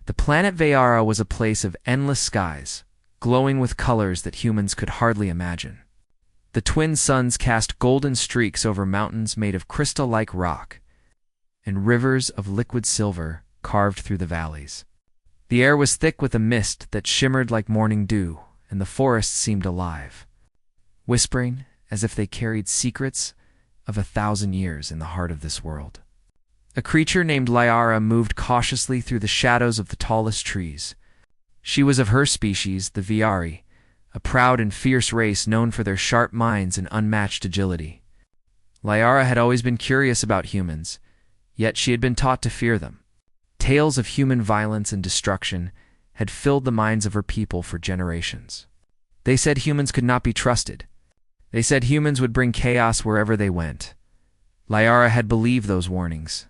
The planet Vayara was a place of endless skies, glowing with colors that humans could hardly imagine. The twin suns cast golden streaks over mountains made of crystal-like rock, and rivers of liquid silver carved through the valleys. The air was thick with a mist that shimmered like morning dew, and the forests seemed alive, whispering as if they carried secrets of 1,000 years in the heart of this world. A creature named Liara moved cautiously through the shadows of the tallest trees. She was of her species, the Viari, a proud and fierce race known for their sharp minds and unmatched agility. Liara had always been curious about humans, yet she had been taught to fear them. Tales of human violence and destruction had filled the minds of her people for generations. They said humans could not be trusted. They said humans would bring chaos wherever they went. Liara had believed those warnings,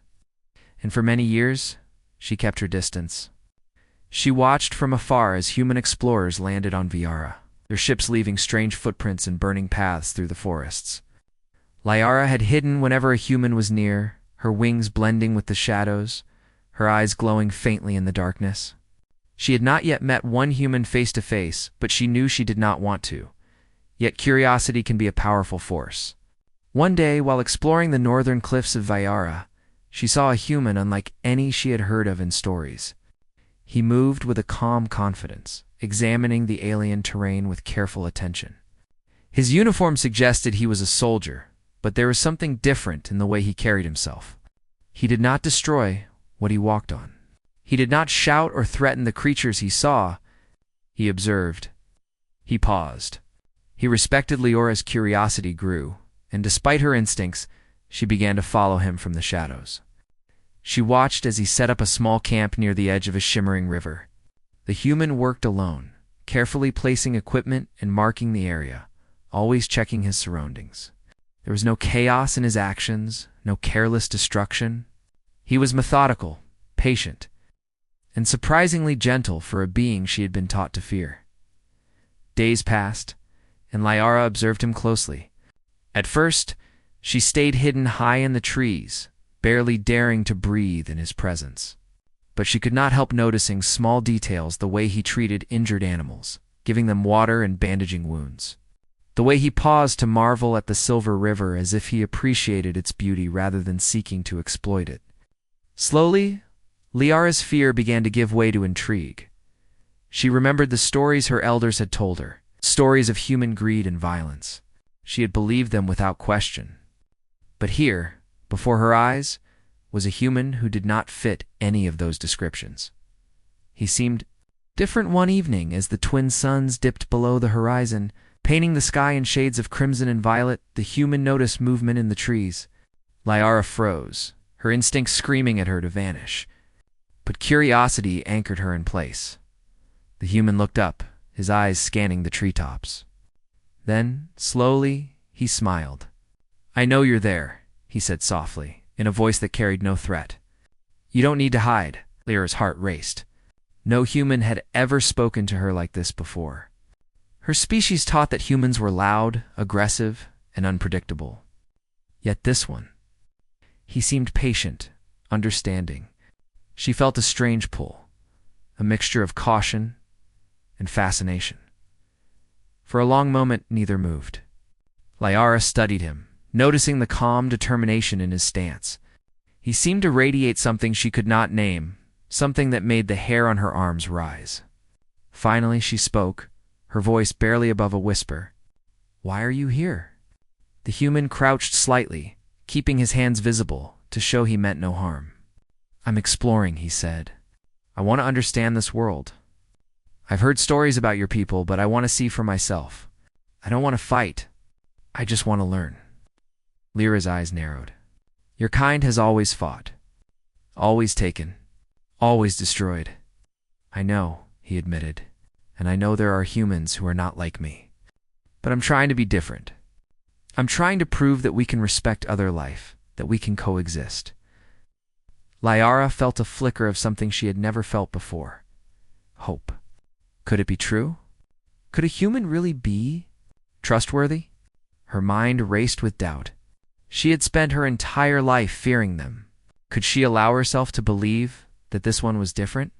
and for many years, she kept her distance. She watched from afar as human explorers landed on Viara, their ships leaving strange footprints and burning paths through the forests. Liara had hidden whenever a human was near, her wings blending with the shadows, her eyes glowing faintly in the darkness. She had not yet met one human face to face, but she knew she did not want to. Yet curiosity can be a powerful force. One day, while exploring the northern cliffs of Viara, she saw a human unlike any she had heard of in stories. He moved with a calm confidence, examining the alien terrain with careful attention. His uniform suggested he was a soldier, but there was something different in the way he carried himself. He did not destroy what he walked on. He did not shout or threaten the creatures he saw. He observed. He paused. He respected Liora's curiosity grew, and despite her instincts, she began to follow him from the shadows. She watched as he set up a small camp near the edge of a shimmering river. The human worked alone, carefully placing equipment and marking the area, always checking his surroundings. There was no chaos in his actions, no careless destruction. He was methodical, patient, and surprisingly gentle for a being she had been taught to fear. Days passed, and Liara observed him closely. At first, she stayed hidden high in the trees, barely daring to breathe in his presence. But she could not help noticing small details, the way he treated injured animals, giving them water and bandaging wounds. The way he paused to marvel at the silver river as if he appreciated its beauty rather than seeking to exploit it. Slowly, Liara's fear began to give way to intrigue. She remembered the stories her elders had told her, stories of human greed and violence. She had believed them without question. But here, before her eyes, was a human who did not fit any of those descriptions. He seemed different one evening as the twin suns dipped below the horizon, painting the sky in shades of crimson and violet. The human noticed movement in the trees. Liara froze, her instincts screaming at her to vanish. But curiosity anchored her in place. The human looked up, his eyes scanning the treetops. Then, slowly, he smiled. "I know you're there," he said softly, in a voice that carried no threat. "You don't need to hide." Liara's heart raced. No human had ever spoken to her like this before. Her species taught that humans were loud, aggressive, and unpredictable. Yet this one, he seemed patient, understanding. She felt a strange pull, a mixture of caution and fascination. For a long moment, neither moved. Liara studied him, noticing the calm determination in his stance. He seemed to radiate something she could not name, something that made the hair on her arms rise. Finally, she spoke, her voice barely above a whisper. "Why are you here?" The human crouched slightly, keeping his hands visible to show he meant no harm. "I'm exploring," he said. "I want to understand this world. I've heard stories about your people, but I want to see for myself. I don't want to fight. I just want to learn." Lyra's eyes narrowed. "Your kind has always fought, always taken, always destroyed." "I know," he admitted, "and I know there are humans who are not like me. But I'm trying to be different. I'm trying to prove that we can respect other life, that we can coexist." Liara felt a flicker of something she had never felt before. Hope. Could it be true? Could a human really be trustworthy? Her mind raced with doubt. She had spent her entire life fearing them. Could she allow herself to believe that this one was different?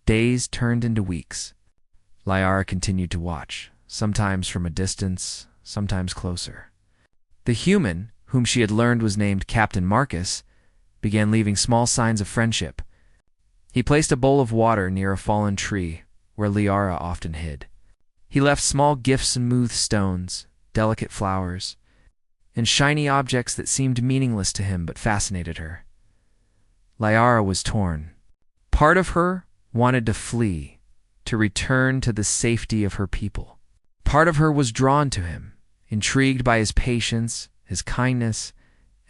Days turned into weeks. Liara continued to watch, sometimes from a distance, sometimes closer. The human, whom she had learned was named Captain Marcus, began leaving small signs of friendship. He placed a bowl of water near a fallen tree, where Liara often hid. He left small gifts and smooth stones, delicate flowers, and shiny objects that seemed meaningless to him but fascinated her. Liara was torn. Part of her wanted to flee, to return to the safety of her people. Part of her was drawn to him, intrigued by his patience, his kindness,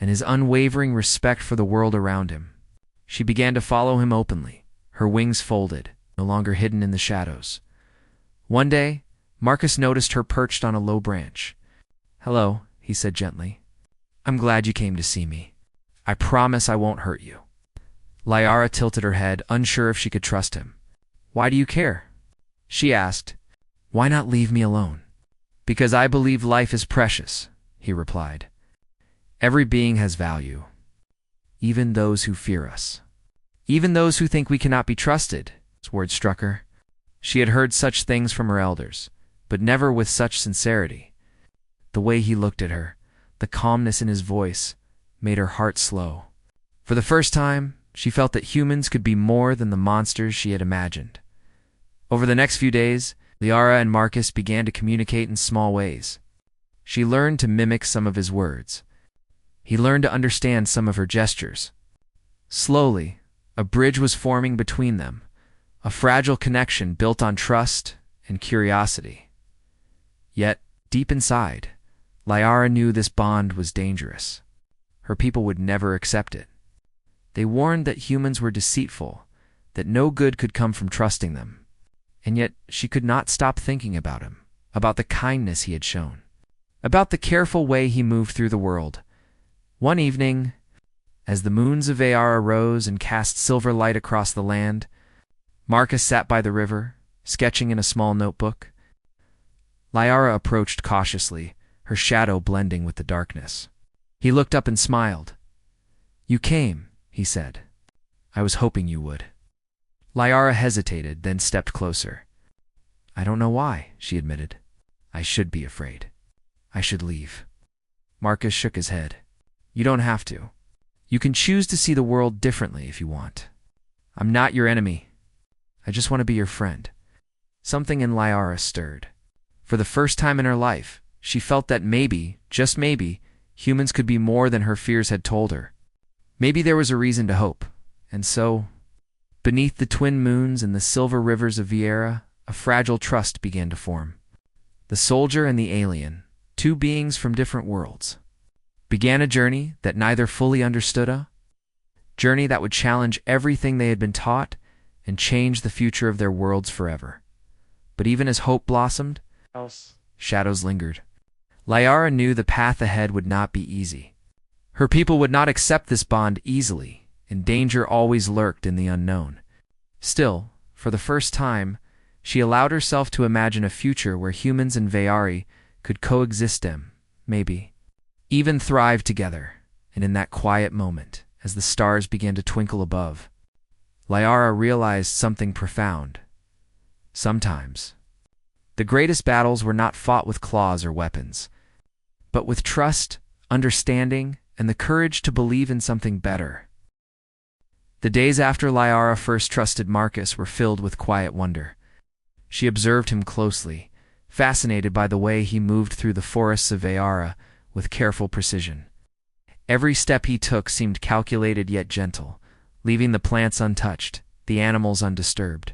and his unwavering respect for the world around him. She began to follow him openly, her wings folded, no longer hidden in the shadows. One day, Marcus noticed her perched on a low branch. "Hello," he said gently. "I'm glad you came to see me. I promise I won't hurt you." Liara tilted her head, unsure if she could trust him. "Why do you care?" she asked. "Why not leave me alone?" "Because I believe life is precious," he replied. "Every being has value, even those who fear us. Even those who think we cannot be trusted." His words struck her. She had heard such things from her elders, but never with such sincerity. The way he looked at her, the calmness in his voice, made her heart slow. For the first time, she felt that humans could be more than the monsters she had imagined. Over the next few days, Liara and Marcus began to communicate in small ways. She learned to mimic some of his words. He learned to understand some of her gestures. Slowly, a bridge was forming between them, a fragile connection built on trust and curiosity. Yet, deep inside, Liara knew this bond was dangerous. Her people would never accept it. They warned that humans were deceitful, that no good could come from trusting them. And yet she could not stop thinking about him, about the kindness he had shown, about the careful way he moved through the world. One evening, as the moons of Aara rose and cast silver light across the land, Marcus sat by the river, sketching in a small notebook. Liara approached cautiously, her shadow blending with the darkness. He looked up and smiled. "You came," he said. "I was hoping you would." Liara hesitated, then stepped closer. "I don't know why," she admitted. "I should be afraid. I should leave." Marcus shook his head. "You don't have to. You can choose to see the world differently if you want. I'm not your enemy. I just want to be your friend." Something in Liara stirred. For the first time in her life, she felt that maybe, just maybe, humans could be more than her fears had told her. Maybe there was a reason to hope. And so, beneath the twin moons and the silver rivers of Vieira, a fragile trust began to form. The soldier and the alien, two beings from different worlds, began a journey that neither fully understood, a journey that would challenge everything they had been taught and change the future of their worlds forever. But even as hope blossomed, shadows lingered. Liara knew the path ahead would not be easy. Her people would not accept this bond easily, and danger always lurked in the unknown. Still, for the first time, she allowed herself to imagine a future where humans and Veyari could coexist maybe, even thrive together. And in that quiet moment, as the stars began to twinkle above, Liara realized something profound. Sometimes, the greatest battles were not fought with claws or weapons, but with trust, understanding, and the courage to believe in something better. The days after Liara first trusted Marcus were filled with quiet wonder. She observed him closely, fascinated by the way he moved through the forests of Veyara with careful precision. Every step he took seemed calculated yet gentle, leaving the plants untouched, the animals undisturbed.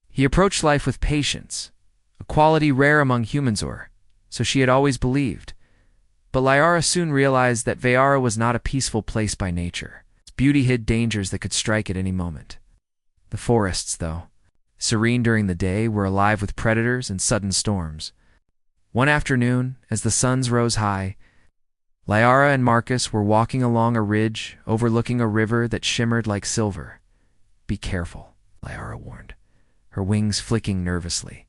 He approached life with patience, a quality rare among humans, or so she had always believed. But Liara soon realized that Veyara was not a peaceful place by nature. Its beauty hid dangers that could strike at any moment. The forests, though, serene during the day, were alive with predators and sudden storms. One afternoon, as the suns rose high, Liara and Marcus were walking along a ridge overlooking a river that shimmered like silver. "Be careful," Liara warned, her wings flicking nervously.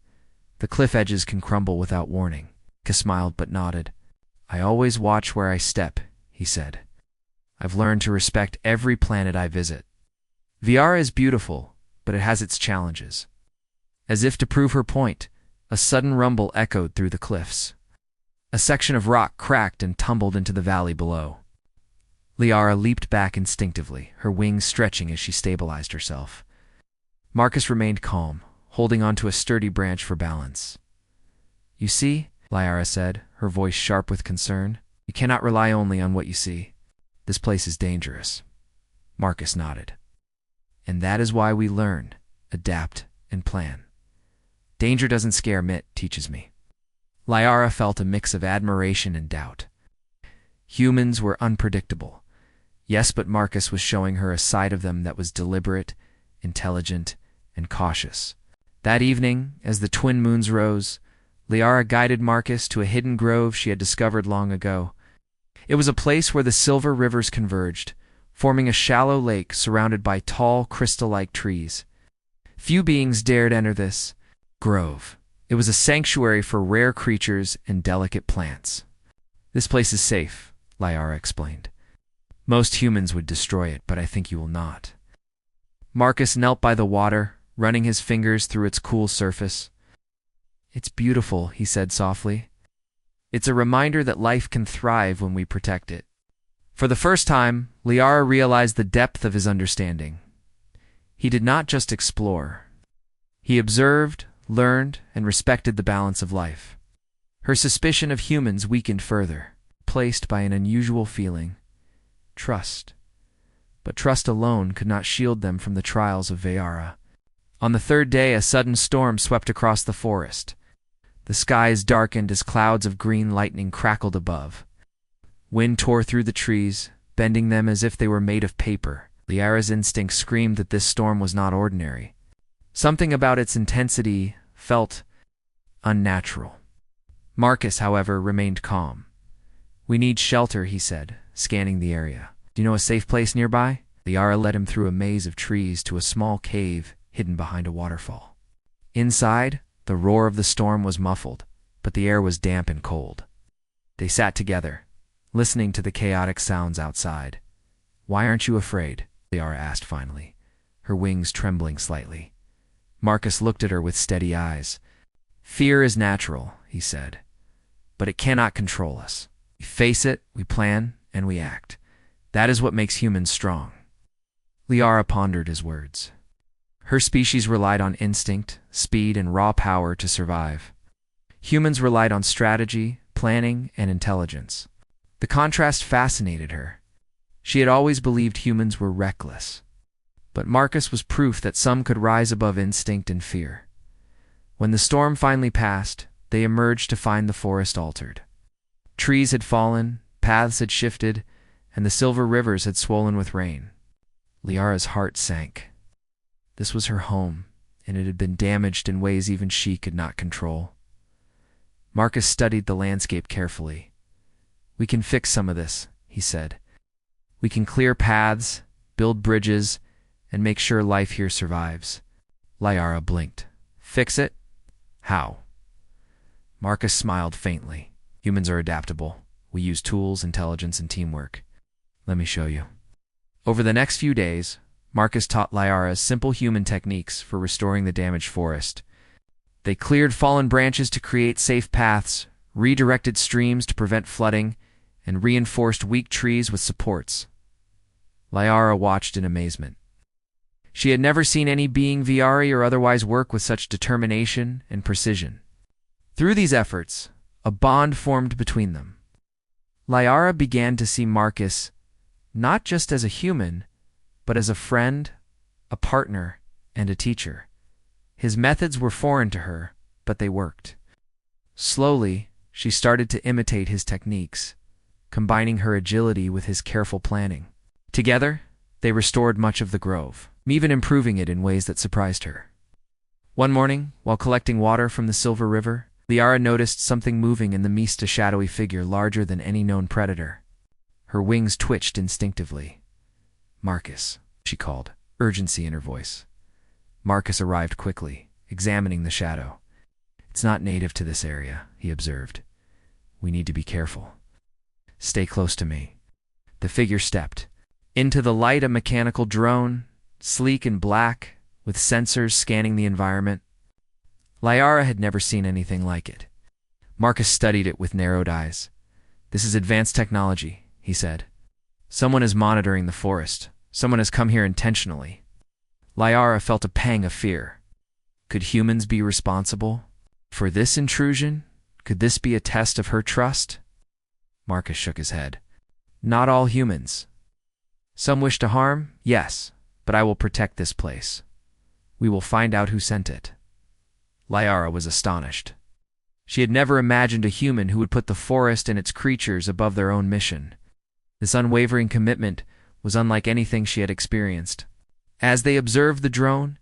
"The cliff edges can crumble without warning." Marcus smiled but nodded. "I always watch where I step," he said. "I've learned to respect every planet I visit. Veyara is beautiful, but it has its challenges. As if to prove her point, a sudden rumble echoed through the cliffs. A section of rock cracked and tumbled into the valley below. Liara leaped back instinctively, her wings stretching as she stabilized herself. Marcus remained calm, holding onto a sturdy branch for balance. "You see," Liara said, her voice sharp with concern, "you cannot rely only on what you see. This place is dangerous." Marcus nodded. "And that is why we learn, adapt, and plan. Danger doesn't scare me, it teaches me." Liara felt a mix of admiration and doubt. Humans were unpredictable. Yes, but Marcus was showing her a side of them that was deliberate, intelligent, and cautious. That evening, as the twin moons rose, Liara guided Marcus to a hidden grove she had discovered long ago. It was a place where the silver rivers converged, forming a shallow lake surrounded by tall, crystal-like trees. Few beings dared enter this grove. It was a sanctuary for rare creatures and delicate plants. "This place is safe," Liara explained. "Most humans would destroy it, but I think you will not." Marcus knelt by the water, running his fingers through its cool surface. "It's beautiful," he said softly. "It's a reminder that life can thrive when we protect it." For the first time, Liara realized the depth of his understanding. He did not just explore. He observed, learned, and respected the balance of life. Her suspicion of humans weakened further, replaced by an unusual feeling: trust. But trust alone could not shield them from the trials of Viara. On the third day, a sudden storm swept across the forest. The skies darkened as clouds of green lightning crackled above. Wind tore through the trees, bending them as if they were made of paper. Liara's instinct screamed that this storm was not ordinary. Something about its intensity felt unnatural. Marcus, however, remained calm. "We need shelter," he said, scanning the area. "Do you know a safe place nearby?" Liara led him through a maze of trees to a small cave hidden behind a waterfall. Inside, the roar of the storm was muffled, but the air was damp and cold. They sat together, listening to the chaotic sounds outside. "Why aren't you afraid?" Liara asked finally, her wings trembling slightly. Marcus looked at her with steady eyes. "Fear is natural," he said, "but it cannot control us. We face it, we plan, and we act. That is what makes humans strong." Liara pondered his words. Her species relied on instinct, speed, and raw power to survive. Humans relied on strategy, planning, and intelligence. The contrast fascinated her. She had always believed humans were reckless. But Marcus was proof that some could rise above instinct and fear. When the storm finally passed, they emerged to find the forest altered. Trees had fallen, paths had shifted, and the silver rivers had swollen with rain. Liara's heart sank. This was her home, and it had been damaged in ways even she could not control. Marcus studied the landscape carefully. "We can fix some of this," he said. "We can clear paths, build bridges, and make sure life here survives." Liara blinked. "Fix it? How?" Marcus smiled faintly. "Humans are adaptable. We use tools, intelligence, and teamwork. Let me show you." Over the next few days, Marcus taught Liara simple human techniques for restoring the damaged forest. They cleared fallen branches to create safe paths, redirected streams to prevent flooding, and reinforced weak trees with supports. Liara watched in amazement. She had never seen any being Viari or otherwise work with such determination and precision. Through these efforts, a bond formed between them. Liara began to see Marcus not just as a human, but as a friend, a partner, and a teacher. His methods were foreign to her, but they worked. Slowly, she started to imitate his techniques, combining her agility with his careful planning. Together, they restored much of the grove, even improving it in ways that surprised her. One morning, while collecting water from the Silver River, Liara noticed something moving in the mist, a shadowy figure larger than any known predator. Her wings twitched instinctively. "Marcus," she called, urgency in her voice. Marcus arrived quickly, examining the shadow. "It's not native to this area," he observed. "We need to be careful. Stay close to me." The figure stepped. Into the light, a mechanical drone, sleek and black, with sensors scanning the environment. Liara had never seen anything like it. Marcus studied it with narrowed eyes. "This is advanced technology," he said. "Someone is monitoring the forest. Someone has come here intentionally." Liara felt a pang of fear. Could humans be responsible for this intrusion? Could this be a test of her trust? Marcus shook his head. "Not all humans. Some wish to harm, yes, but I will protect this place. We will find out who sent it." Liara was astonished. She had never imagined a human who would put the forest and its creatures above their own mission. This unwavering commitment was unlike anything she had experienced. As they observed the drone,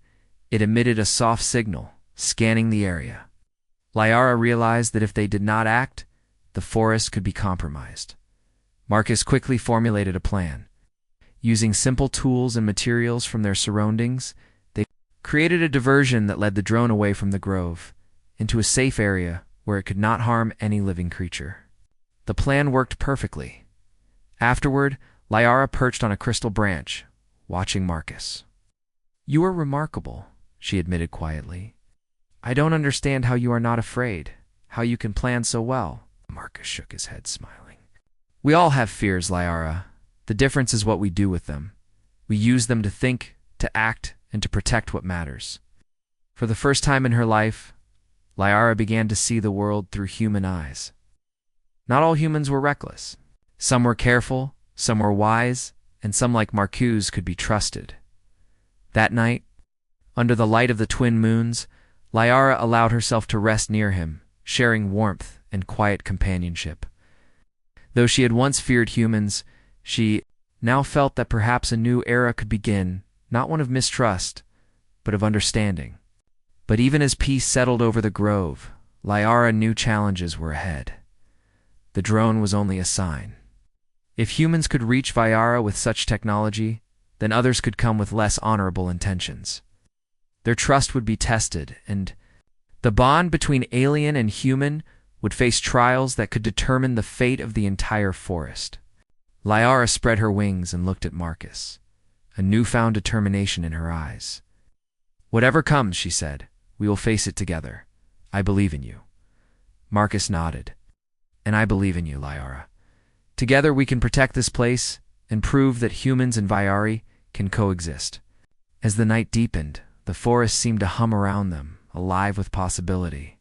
it emitted a soft signal, scanning the area. Liara realized that if they did not act, the forest could be compromised. Marcus quickly formulated a plan. Using simple tools and materials from their surroundings, they created a diversion that led the drone away from the grove, into a safe area where it could not harm any living creature. The plan worked perfectly. Afterward, Liara perched on a crystal branch, watching Marcus. "You are remarkable," she admitted quietly. "I don't understand how you are not afraid, how you can plan so well." Marcus shook his head, smiling. "We all have fears, Liara. The difference is what we do with them. We use them to think, to act, and to protect what matters." For the first time in her life, Liara began to see the world through human eyes. Not all humans were reckless. Some were careful, some were wise, and some, like Marcus, could be trusted. That night, under the light of the twin moons, Liara allowed herself to rest near him, sharing warmth and quiet companionship. Though she had once feared humans, she now felt that perhaps a new era could begin, not one of mistrust, but of understanding. But even as peace settled over the grove, Liara knew challenges were ahead. The drone was only a sign. If humans could reach Liara with such technology, then others could come with less honorable intentions. Their trust would be tested, and the bond between alien and human would face trials that could determine the fate of the entire forest. Liara spread her wings and looked at Marcus, a newfound determination in her eyes. "Whatever comes," she said, "we will face it together. I believe in you." Marcus nodded. "And I believe in you, Liara. Together we can protect this place and prove that humans and Viari can coexist." As the night deepened, the forest seemed to hum around them, alive with possibility.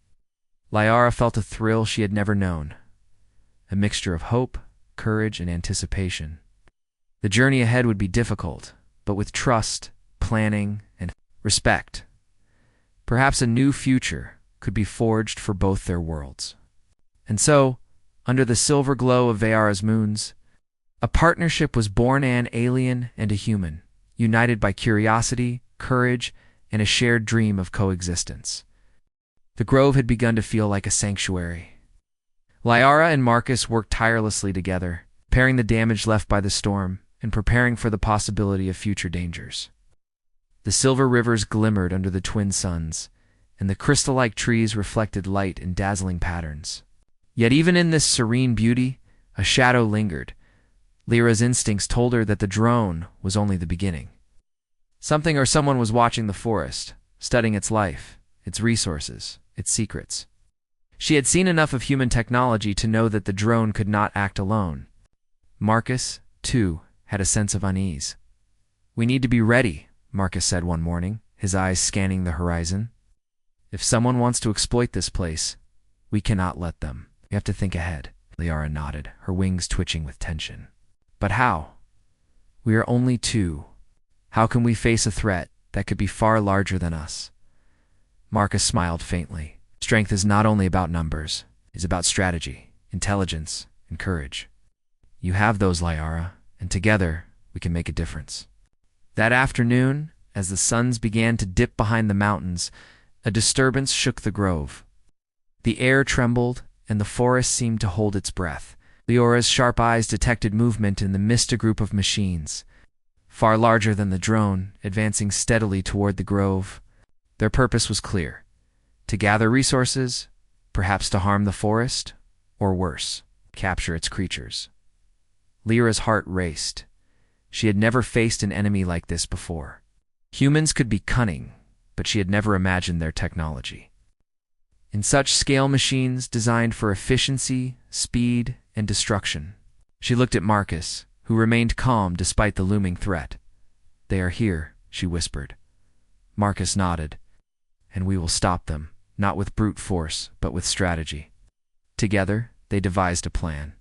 Liara felt a thrill she had never known, a mixture of hope, courage, and anticipation. The journey ahead would be difficult, but with trust, planning, and respect, perhaps a new future could be forged for both their worlds. And so, under the silver glow of Viara's moons, a partnership was born, an alien and a human, united by curiosity, courage, and a shared dream of coexistence. The grove had begun to feel like a sanctuary. Liara and Marcus worked tirelessly together, repairing the damage left by the storm and preparing for the possibility of future dangers. The silver rivers glimmered under the twin suns, and the crystal-like trees reflected light in dazzling patterns. Yet even in this serene beauty, a shadow lingered. Lyra's instincts told her that the drone was only the beginning. Something or someone was watching the forest, studying its life, its resources, its secrets. She had seen enough of human technology to know that the drone could not act alone. Marcus, too, had a sense of unease. "We need to be ready," Marcus said one morning, his eyes scanning the horizon. "If someone wants to exploit this place, we cannot let them. We have to think ahead." Liara nodded, her wings twitching with tension. "But how? We are only two. How can we face a threat that could be far larger than us?" Marcus smiled faintly. "Strength is not only about numbers. It's about strategy, intelligence, and courage. You have those, Liara, and together we can make a difference." That afternoon, as the suns began to dip behind the mountains, a disturbance shook the grove. The air trembled, and the forest seemed to hold its breath. Liora's sharp eyes detected movement in the midst of a group of machines, far larger than the drone, advancing steadily toward the grove. Their purpose was clear: to gather resources, perhaps to harm the forest, or worse, capture its creatures. Lyra's heart raced. She had never faced an enemy like this before. Humans could be cunning, but she had never imagined their technology. In such scale machines designed for efficiency, speed, and destruction. She looked at Marcus, who remained calm despite the looming threat. "They are here," she whispered. Marcus nodded. "And we will stop them, not with brute force, but with strategy." Together, they devised a plan.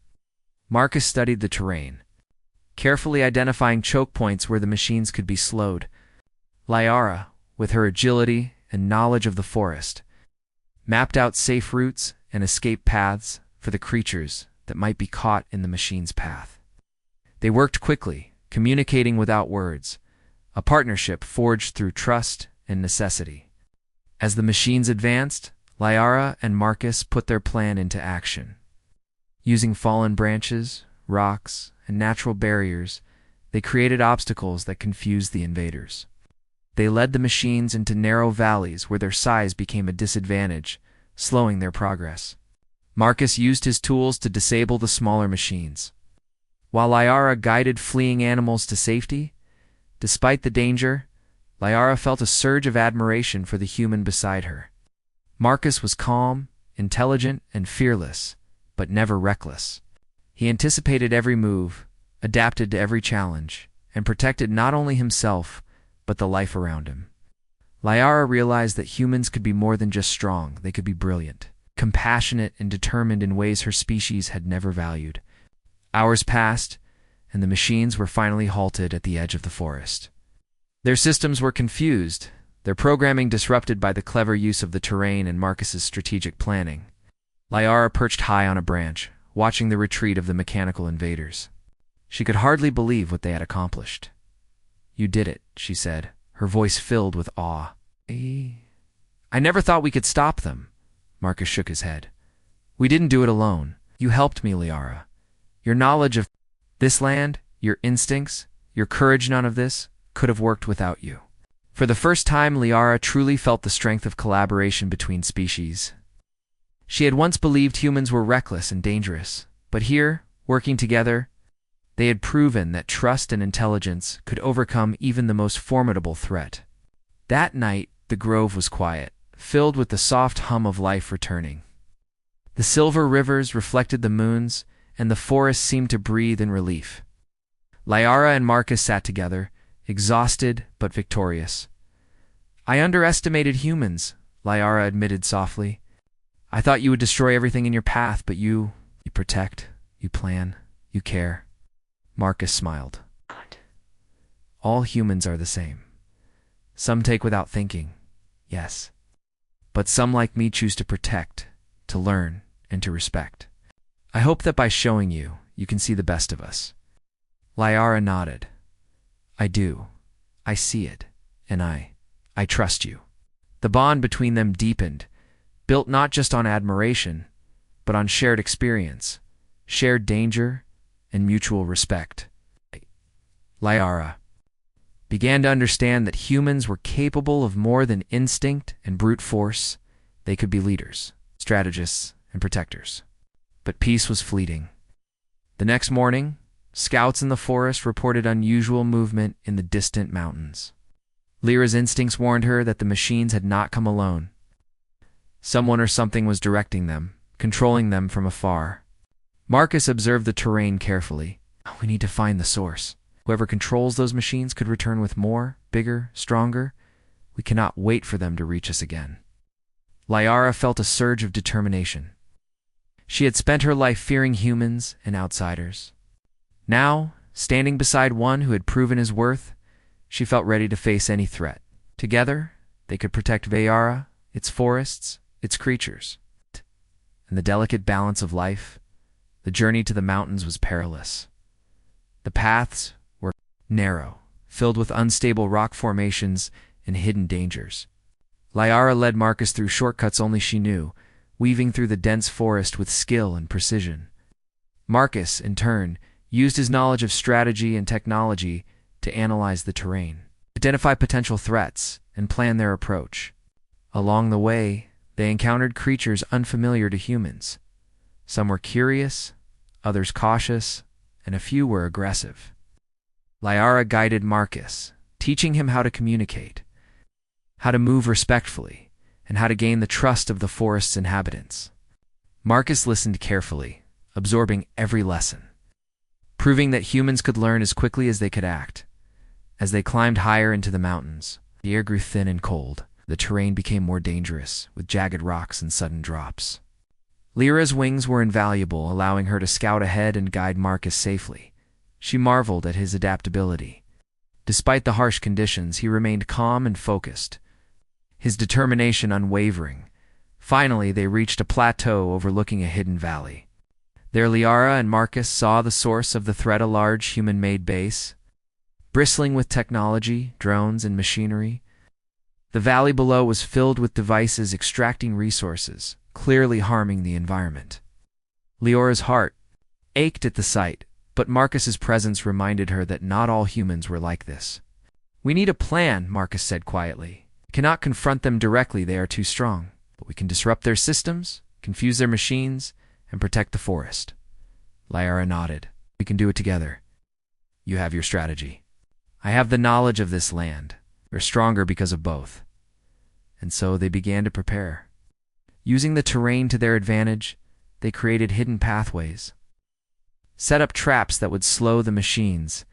Marcus studied the terrain, carefully identifying choke points where the machines could be slowed. Liara, with her agility and knowledge of the forest, mapped out safe routes and escape paths for the creatures that might be caught in the machine's path. They worked quickly, communicating without words, a partnership forged through trust and necessity. As the machines advanced, Liara and Marcus put their plan into action. Using fallen branches, rocks, and natural barriers, they created obstacles that confused the invaders. They led the machines into narrow valleys where their size became a disadvantage, slowing their progress. Marcus used his tools to disable the smaller machines, while Liara guided fleeing animals to safety. Despite the danger, Liara felt a surge of admiration for the human beside her. Marcus was calm, intelligent, and fearless, but never reckless. He anticipated every move, adapted to every challenge, and protected not only himself, but the life around him. Liara realized that humans could be more than just strong, they could be brilliant, compassionate, and determined in ways her species had never valued. Hours passed, and the machines were finally halted at the edge of the forest. Their systems were confused, their programming disrupted by the clever use of the terrain and Marcus's strategic planning. Liara perched high on a branch, watching the retreat of the mechanical invaders. She could hardly believe what they had accomplished. "You did it," she said, her voice filled with awe. "I never thought we could stop them." Marcus shook his head. "We didn't do it alone. You helped me, Liara. Your knowledge of this land, your instincts, your courage, none of this could have worked without you." For the first time, Liara truly felt the strength of collaboration between species. She had once believed humans were reckless and dangerous, but here, working together, they had proven that trust and intelligence could overcome even the most formidable threat. That night, the grove was quiet, filled with the soft hum of life returning. The silver rivers reflected the moons, and the forest seemed to breathe in relief. Liara and Marcus sat together, exhausted but victorious. "I underestimated humans," Liara admitted softly. "I thought you would destroy everything in your path, but you protect, you plan, you care." Marcus smiled. "All humans are the same. Some take without thinking, yes. But some like me choose to protect, to learn, and to respect. I hope that by showing you, you can see the best of us." Liara nodded. "I do. I see it. And I trust you." The bond between them deepened, built not just on admiration, but on shared experience, shared danger, and mutual respect. Liara began to understand that humans were capable of more than instinct and brute force. They could be leaders, strategists, and protectors. But peace was fleeting. The next morning, scouts in the forest reported unusual movement in the distant mountains. Lyra's instincts warned her that the machines had not come alone. Someone or something was directing them, controlling them from afar. Marcus observed the terrain carefully. "We need to find the source. Whoever controls those machines could return with more, bigger, stronger. We cannot wait for them to reach us again." Liara felt a surge of determination. She had spent her life fearing humans and outsiders. Now, standing beside one who had proven his worth, she felt ready to face any threat. Together, they could protect Veyara, its forests, its creatures. And the delicate balance of life, the journey to the mountains was perilous. The paths were narrow, filled with unstable rock formations and hidden dangers. Liara led Marcus through shortcuts only she knew, weaving through the dense forest with skill and precision. Marcus, in turn, used his knowledge of strategy and technology to analyze the terrain, identify potential threats, and plan their approach. Along the way, they encountered creatures unfamiliar to humans. Some were curious, others cautious, and a few were aggressive. Liara guided Marcus, teaching him how to communicate, how to move respectfully, and how to gain the trust of the forest's inhabitants. Marcus listened carefully, absorbing every lesson, proving that humans could learn as quickly as they could act. As they climbed higher into the mountains, the air grew thin and cold. The terrain became more dangerous, with jagged rocks and sudden drops. Lyra's wings were invaluable, allowing her to scout ahead and guide Marcus safely. She marveled at his adaptability. Despite the harsh conditions, he remained calm and focused, his determination unwavering. Finally, they reached a plateau overlooking a hidden valley. There, Liara and Marcus saw the source of the threat, a large human-made base, bristling with technology, drones, and machinery. The valley below was filled with devices extracting resources, clearly harming the environment. Liara's heart ached at the sight, but Marcus's presence reminded her that not all humans were like this. "We need a plan," Marcus said quietly. "We cannot confront them directly, they are too strong. But we can disrupt their systems, confuse their machines, and protect the forest." Liara nodded. "We can do it together. You have your strategy. I have the knowledge of this land. We're stronger because of both." And so they began to prepare. Using the terrain to their advantage, they created hidden pathways, set up traps that would slow the machines,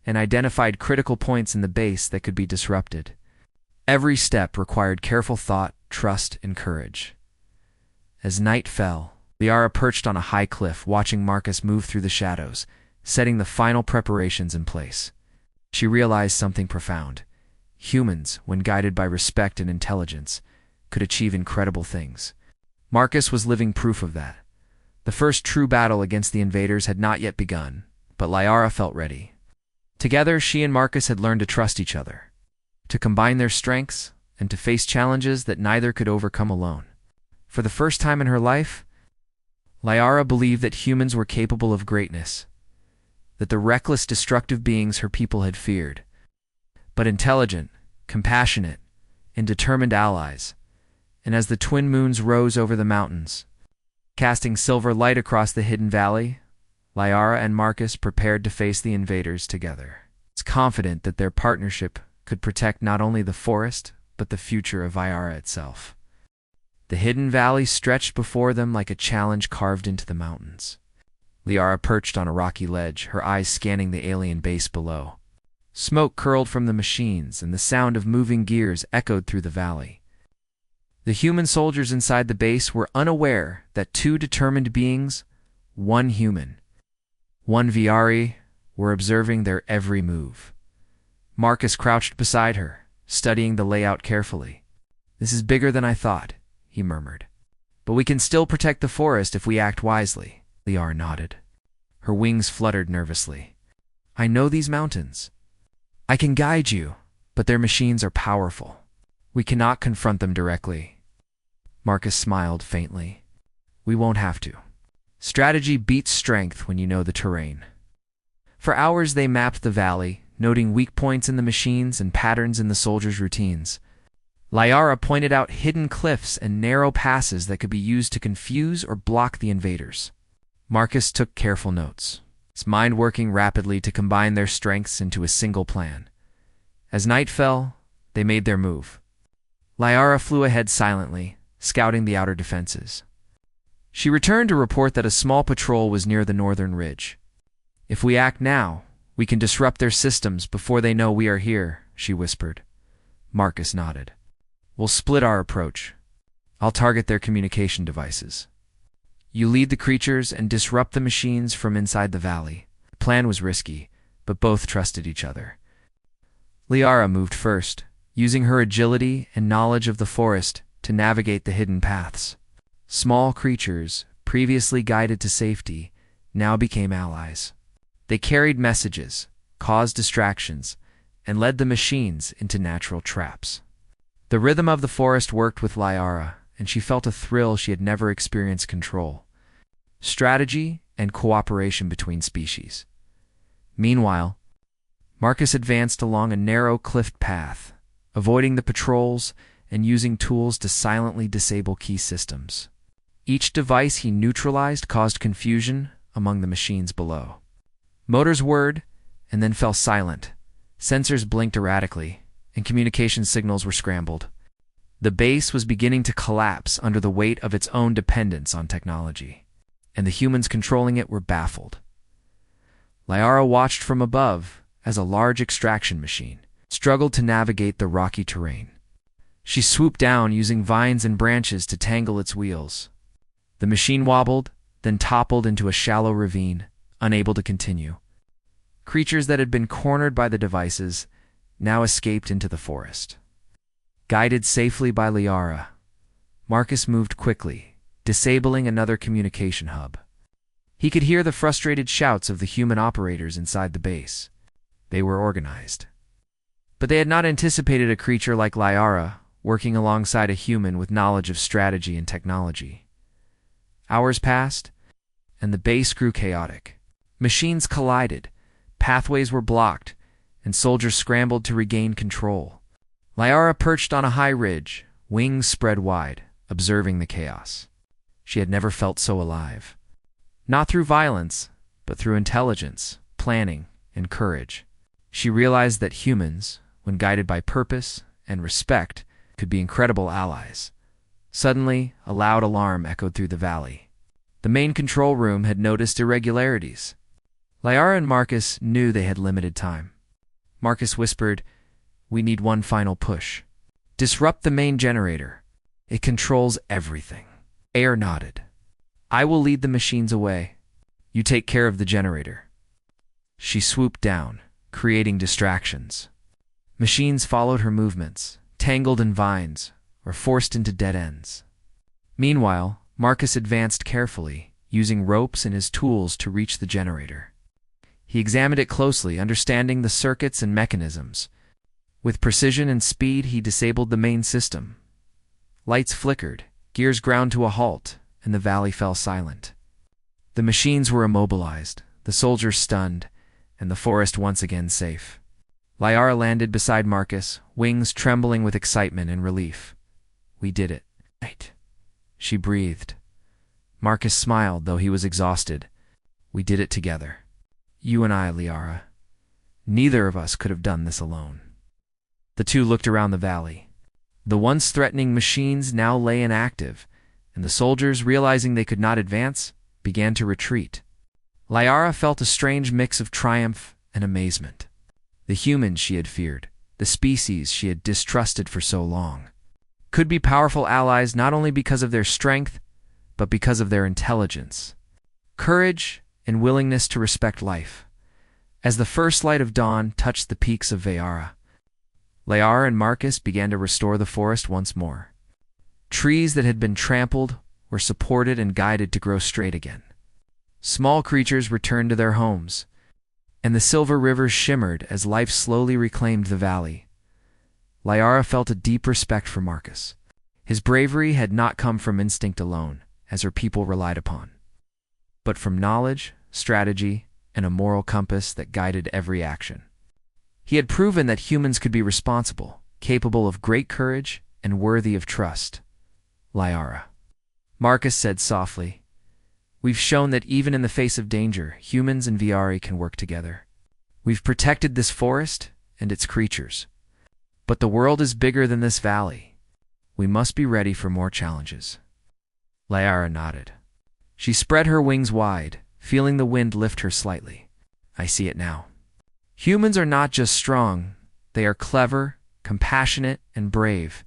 and identified critical points in the base that could be disrupted. Every step required careful thought, trust, and courage. As night fell, Liara perched on a high cliff, watching Marcus move through the shadows, setting the final preparations in place. She realized something profound. Humans, when guided by respect and intelligence, could achieve incredible things. Marcus was living proof of that. The first true battle against the invaders had not yet begun, but Liara felt ready. Together, she and Marcus had learned to trust each other, to combine their strengths, and to face challenges that neither could overcome alone. For the first time in her life, Liara believed that humans were capable of greatness, that the reckless, destructive beings her people had feared, but intelligent, compassionate, and determined allies. And as the twin moons rose over the mountains, casting silver light across the hidden valley, Liara and Marcus prepared to face the invaders together, confident that their partnership could protect not only the forest, but the future of Liara itself. The hidden valley stretched before them like a challenge carved into the mountains. Liara perched on a rocky ledge, her eyes scanning the alien base below. Smoke curled from the machines, and the sound of moving gears echoed through the valley. The human soldiers inside the base were unaware that two determined beings, one human, one Viari, were observing their every move. Marcus crouched beside her, studying the layout carefully. "This is bigger than I thought," he murmured. "But we can still protect the forest if we act wisely." Liara nodded. Her wings fluttered nervously. "I know these mountains. I can guide you, but their machines are powerful. We cannot confront them directly." Marcus smiled faintly. "We won't have to. Strategy beats strength when you know the terrain." For hours they mapped the valley, noting weak points in the machines and patterns in the soldiers' routines. Liara pointed out hidden cliffs and narrow passes that could be used to confuse or block the invaders. Marcus took careful notes, his mind working rapidly to combine their strengths into a single plan. As night fell, they made their move. Liara flew ahead silently, scouting the outer defenses. She returned to report that a small patrol was near the northern ridge. "If we act now, we can disrupt their systems before they know we are here," she whispered. Marcus nodded. "We'll split our approach. I'll target their communication devices. You lead the creatures and disrupt the machines from inside the valley." The plan was risky, but both trusted each other. Liara moved first, using her agility and knowledge of the forest to navigate the hidden paths. Small creatures, previously guided to safety, now became allies. They carried messages, caused distractions, and led the machines into natural traps. The rhythm of the forest worked with Liara, and she felt a thrill she had never experienced: control, strategy, and cooperation between species. Meanwhile, Marcus advanced along a narrow cliff path, avoiding the patrols and using tools to silently disable key systems. Each device he neutralized caused confusion among the machines below. Motors whirred and then fell silent, Sensors blinked erratically, and communication signals were scrambled. The base was beginning to collapse under the weight of its own dependence on technology, and the humans controlling it were baffled. Liara watched from above as a large extraction machine struggled to navigate the rocky terrain. She swooped down using vines and branches to tangle its wheels. The machine wobbled, then toppled into a shallow ravine, unable to continue. Creatures that had been cornered by the devices now escaped into the forest. Guided safely by Liara, Marcus moved quickly, disabling another communication hub. He could hear the frustrated shouts of the human operators inside the base. They were organized. But they had not anticipated a creature like Liara working alongside a human with knowledge of strategy and technology. Hours passed, and the base grew chaotic. Machines collided, pathways were blocked, and soldiers scrambled to regain control. Liara perched on a high ridge, wings spread wide, observing the chaos. She had never felt so alive. Not through violence, but through intelligence, planning, and courage. She realized that humans, when guided by purpose and respect, could be incredible allies. Suddenly, a loud alarm echoed through the valley. The main control room had noticed irregularities. Liara and Marcus knew they had limited time. Marcus whispered, "We need one final push. Disrupt the main generator. It controls everything." Air nodded. "I will lead the machines away. You take care of the generator." She swooped down, creating distractions. Machines followed her movements, tangled in vines, or forced into dead ends. Meanwhile, Marcus advanced carefully, using ropes and his tools to reach the generator. He examined it closely, understanding the circuits and mechanisms. With precision and speed, he disabled the main system. Lights flickered, gears ground to a halt, and the valley fell silent. The machines were immobilized, the soldiers stunned, and the forest once again safe. Liara landed beside Marcus, wings trembling with excitement and relief. "We did it." "Right," she breathed. Marcus smiled, though he was exhausted. "We did it together. You and I, Liara. Neither of us could have done this alone." The two looked around the valley. The once threatening machines now lay inactive, and the soldiers, realizing they could not advance, began to retreat. Liara felt a strange mix of triumph and amazement. The humans she had feared, the species she had distrusted for so long, could be powerful allies not only because of their strength, but because of their intelligence, courage, and willingness to respect life. As the first light of dawn touched the peaks of Vayara, Liara and Marcus began to restore the forest once more. Trees that had been trampled were supported and guided to grow straight again. Small creatures returned to their homes, and the silver rivers shimmered as life slowly reclaimed the valley. Liara felt a deep respect for Marcus. His bravery had not come from instinct alone, as her people relied upon, but from knowledge, strategy, and a moral compass that guided every action. He had proven that humans could be responsible, capable of great courage, and worthy of trust. "Liara," Marcus said softly, "we've shown that even in the face of danger, humans and Viari can work together. We've protected this forest and its creatures. But the world is bigger than this valley. We must be ready for more challenges." Liara nodded. She spread her wings wide, feeling the wind lift her slightly. "I see it now. Humans are not just strong, they are clever, compassionate, and brave.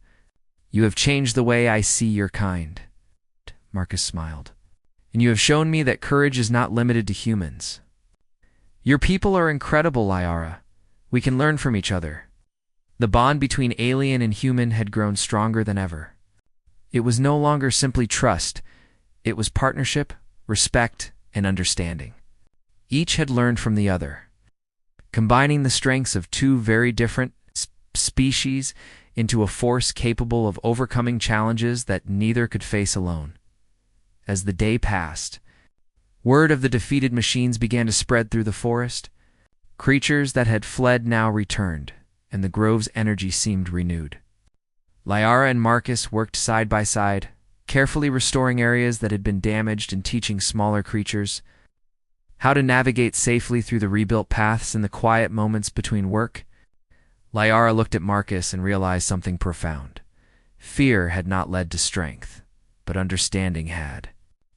You have changed the way I see your kind." Marcus smiled. "And you have shown me that courage is not limited to humans. Your people are incredible, Liara. We can learn from each other." The bond between alien and human had grown stronger than ever. It was no longer simply trust. It was partnership, respect, and understanding. Each had learned from the other, combining the strengths of two very different species into a force capable of overcoming challenges that neither could face alone. As the day passed, word of the defeated machines began to spread through the forest. Creatures that had fled now returned, and the grove's energy seemed renewed. Liara and Marcus worked side by side, carefully restoring areas that had been damaged and teaching smaller creatures how to navigate safely through the rebuilt paths in the quiet moments between work. Liara looked at Marcus and realized something profound. Fear had not led to strength, but understanding had.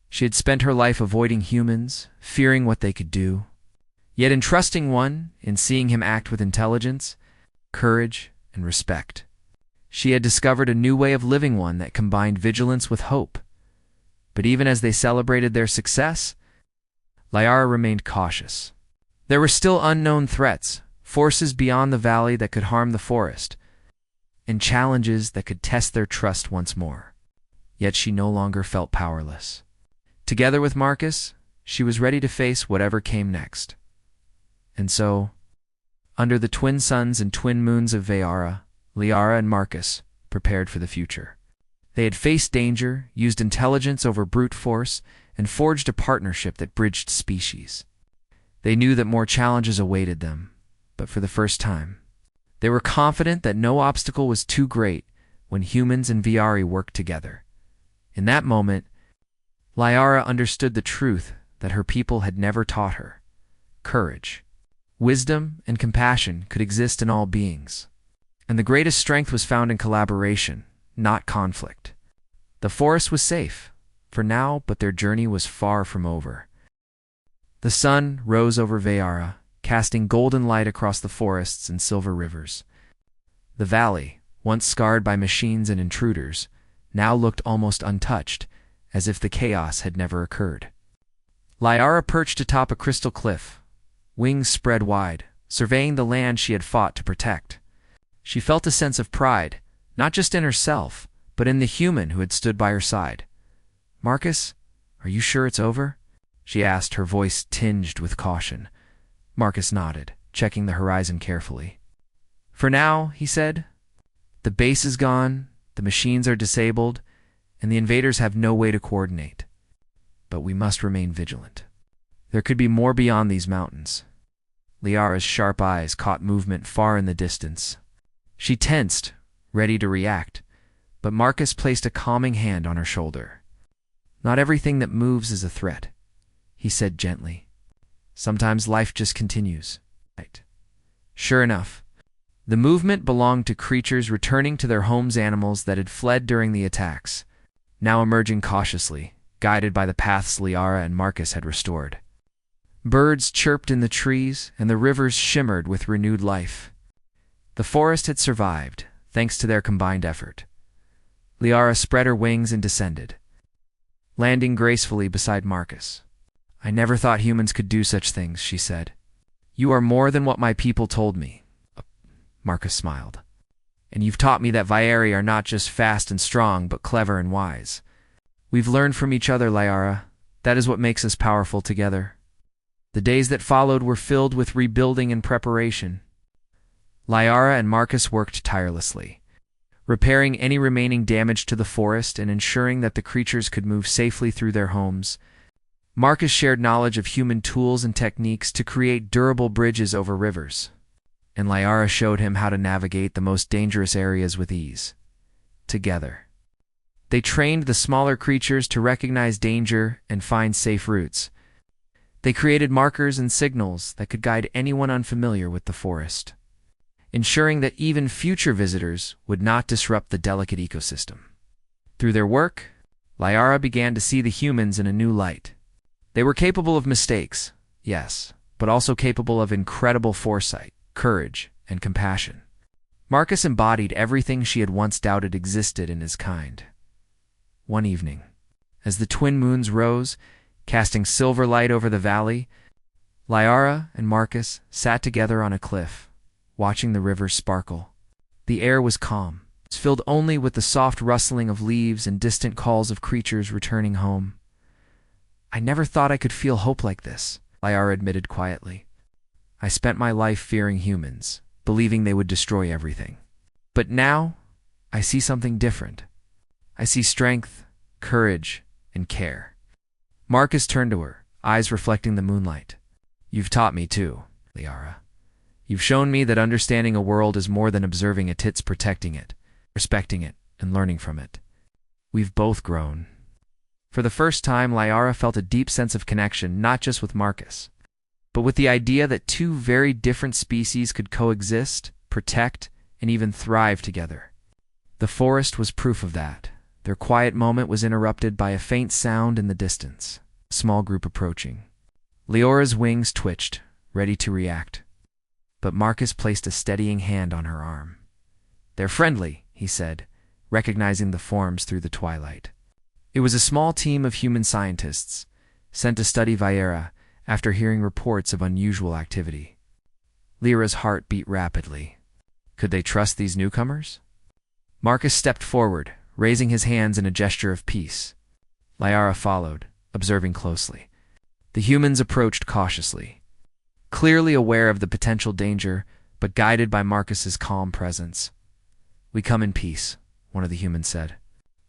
She had spent her life avoiding humans, fearing what they could do. Yet in trusting one, in seeing him act with intelligence, courage, and respect, she had discovered a new way of living, one that combined vigilance with hope. But even as they celebrated their success, Liara remained cautious. There were still unknown threats, forces beyond the valley that could harm the forest, and challenges that could test their trust once more. Yet she no longer felt powerless. Together with Marcus, she was ready to face whatever came next. And so, under the twin suns and twin moons of Vayara, Liara and Marcus prepared for the future. They had faced danger, used intelligence over brute force, and forged a partnership that bridged species. They knew that more challenges awaited them, but for the first time, they were confident that no obstacle was too great when humans and Viari worked together. In that moment, Liara understood the truth that her people had never taught her. Courage, wisdom, and compassion could exist in all beings. And the greatest strength was found in collaboration, not conflict. The forest was safe, for now, but their journey was far from over. The sun rose over Vayara, casting golden light across the forests and silver rivers. The valley, once scarred by machines and intruders, now looked almost untouched, as if the chaos had never occurred. Liara perched atop a crystal cliff, wings spread wide, surveying the land she had fought to protect. She felt a sense of pride, not just in herself, but in the human who had stood by her side. "Marcus, are you sure it's over?" she asked, her voice tinged with caution. Marcus nodded, checking the horizon carefully. "For now," he said, "the base is gone, the machines are disabled, and the invaders have no way to coordinate. But we must remain vigilant. There could be more beyond these mountains." Liara's sharp eyes caught movement far in the distance. She tensed, ready to react, but Marcus placed a calming hand on her shoulder. "Not everything that moves is a threat," he said gently. "Sometimes life just continues." Right. Sure enough, the movement belonged to creatures returning to their homes, animals that had fled during the attacks, now emerging cautiously, guided by the paths Liara and Marcus had restored. Birds chirped in the trees, and the rivers shimmered with renewed life. The forest had survived, thanks to their combined effort. Liara spread her wings and descended, landing gracefully beside Marcus. "I never thought humans could do such things," she said. "You are more than what my people told me." Marcus smiled. "And you've taught me that Viari are not just fast and strong, but clever and wise. We've learned from each other, Liara. That is what makes us powerful together." The days that followed were filled with rebuilding and preparation. Liara and Marcus worked tirelessly, repairing any remaining damage to the forest and ensuring that the creatures could move safely through their homes. Marcus shared knowledge of human tools and techniques to create durable bridges over rivers, and Liara showed him how to navigate the most dangerous areas with ease. Together, they trained the smaller creatures to recognize danger and find safe routes. They created markers and signals that could guide anyone unfamiliar with the forest, ensuring that even future visitors would not disrupt the delicate ecosystem. Through their work, Liara began to see the humans in a new light. They were capable of mistakes, yes, but also capable of incredible foresight, courage, and compassion. Marcus embodied everything she had once doubted existed in his kind. One evening, as the twin moons rose, casting silver light over the valley, Liara and Marcus sat together on a cliff, watching the river sparkle. The air was calm, filled only with the soft rustling of leaves and distant calls of creatures returning home. "I never thought I could feel hope like this," Liara admitted quietly. "I spent my life fearing humans, believing they would destroy everything. But now, I see something different. I see strength, courage, and care." Marcus turned to her, eyes reflecting the moonlight. "You've taught me too, Liara. You've shown me that understanding a world is more than observing it, it's protecting it, respecting it, and learning from it. We've both grown." For the first time, Liara felt a deep sense of connection, not just with Marcus, but with the idea that two very different species could coexist, protect, and even thrive together. The forest was proof of that. Their quiet moment was interrupted by a faint sound in the distance. A small group approaching. Leora's wings twitched, ready to react. But Marcus placed a steadying hand on her arm. "They're friendly," he said, recognizing the forms through the twilight. It was a small team of human scientists, sent to study Viera after hearing reports of unusual activity. Lyra's heart beat rapidly. Could they trust these newcomers? Marcus stepped forward, raising his hands in a gesture of peace. Lyra followed, observing closely. The humans approached cautiously, clearly aware of the potential danger, but guided by Marcus's calm presence. "We come in peace," one of the humans said.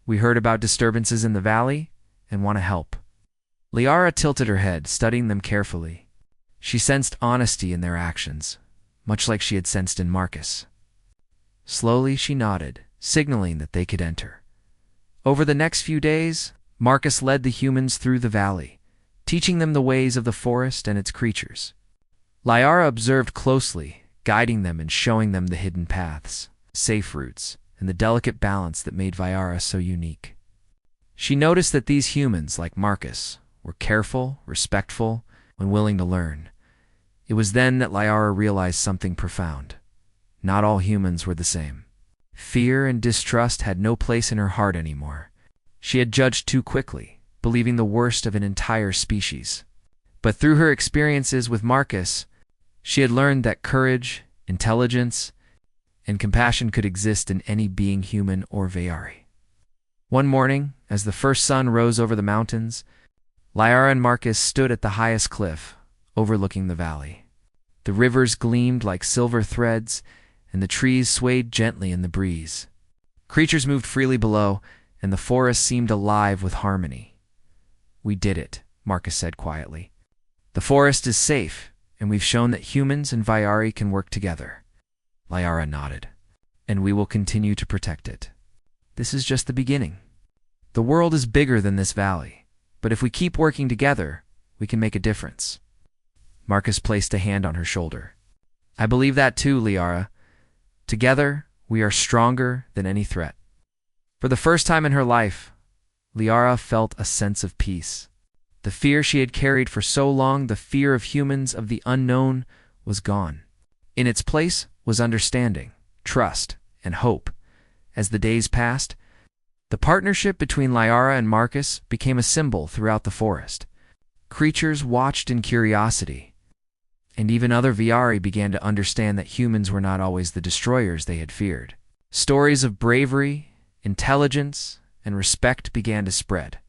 "We heard about disturbances in the valley and want to help." Liara tilted her head, studying them carefully. She sensed honesty in their actions, much like she had sensed in Marcus. Slowly she nodded, signaling that they could enter. Over the next few days, Marcus led the humans through the valley, teaching them the ways of the forest and its creatures. Liara observed closely, guiding them and showing them the hidden paths, safe routes, and the delicate balance that made Viera so unique. She noticed that these humans, like Marcus, were careful, respectful, and willing to learn. It was then that Liara realized something profound. Not all humans were the same. Fear and distrust had no place in her heart anymore. She had judged too quickly, believing the worst of an entire species. But through her experiences with Marcus, she had learned that courage, intelligence, and compassion could exist in any being, human or Veyari. One morning, as the first sun rose over the mountains, Lyra and Marcus stood at the highest cliff, overlooking the valley. The rivers gleamed like silver threads, and the trees swayed gently in the breeze. Creatures moved freely below, and the forest seemed alive with harmony. "We did it," Marcus said quietly. "The forest is safe, and we've shown that humans and Veyari can work together." Lyra nodded. "And we will continue to protect it. This is just the beginning. The world is bigger than this valley, but if we keep working together, we can make a difference." Marcus placed a hand on her shoulder. "I believe that too, Lyra. Together, we are stronger than any threat." For the first time in her life, Lyra felt a sense of peace. The fear she had carried for so long, the fear of humans, of the unknown, was gone. In its place was understanding, trust, and hope. As the days passed, the partnership between Lyra and Marcus became a symbol throughout the forest. Creatures watched in curiosity, and even other Veyari began to understand that humans were not always the destroyers they had feared. Stories of bravery, intelligence, and respect began to spread.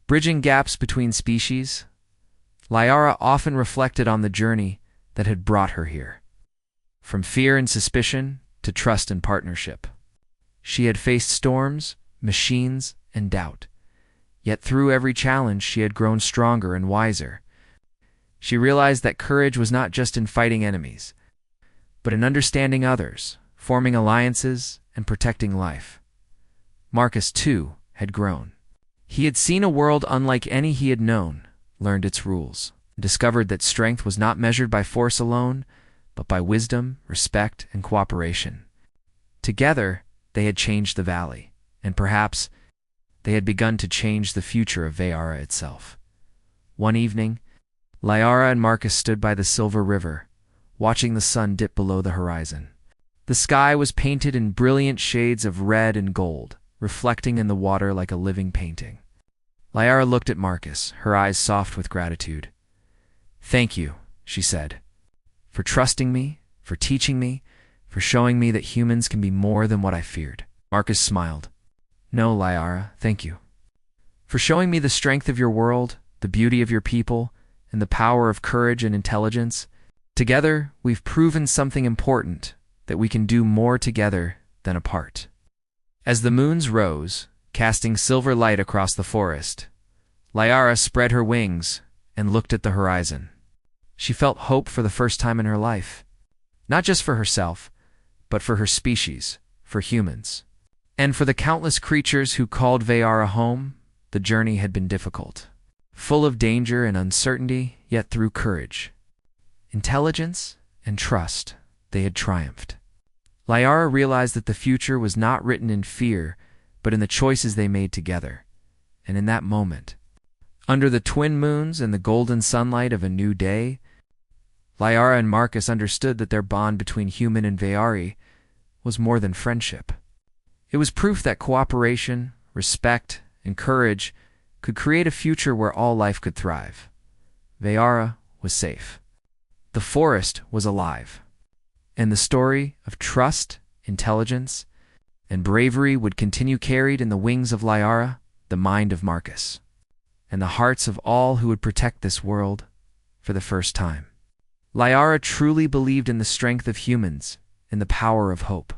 Bridging gaps between species, Lyra often reflected on the journey that had brought her here. From fear and suspicion to trust and partnership. She had faced storms, machines, and doubt. Yet through every challenge, she had grown stronger and wiser. She realized that courage was not just in fighting enemies, but in understanding others, forming alliances, and protecting life. Marcus, too, had grown. He had seen a world unlike any he had known, learned its rules, and discovered that strength was not measured by force alone, but by wisdom, respect, and cooperation. Together, they had changed the valley, and perhaps they had begun to change the future of Veyara itself. One evening, Lyra and Marcus stood by the silver river, watching the sun dip below the horizon. The sky was painted in brilliant shades of red and gold, reflecting in the water like a living painting. Lyra looked at Marcus, her eyes soft with gratitude. "Thank you," she said, "for trusting me, for teaching me, for showing me that humans can be more than what I feared." Marcus smiled. "No, Lyra, thank you. For showing me the strength of your world, the beauty of your people, and the power of courage and intelligence. Together, we've proven something important, that we can do more together than apart." As the moons rose, casting silver light across the forest, Lyra spread her wings and looked at the horizon. She felt hope for the first time in her life, not just for herself, but for her species, for humans. And for the countless creatures who called Veyara home, the journey had been difficult, full of danger and uncertainty, yet through courage, intelligence, and trust, they had triumphed. Liara realized that the future was not written in fear, but in the choices they made together. And in that moment, under the twin moons and the golden sunlight of a new day, Liara and Marcus understood that their bond between human and Veari was more than friendship. It was proof that cooperation, respect, and courage could create a future where all life could thrive. Veara was safe. The forest was alive. And the story of trust, intelligence, and bravery would continue carried in the wings of Liara, the mind of Marcus, and the hearts of all who would protect this world for the first time. Liara truly believed in the strength of humans and the power of hope.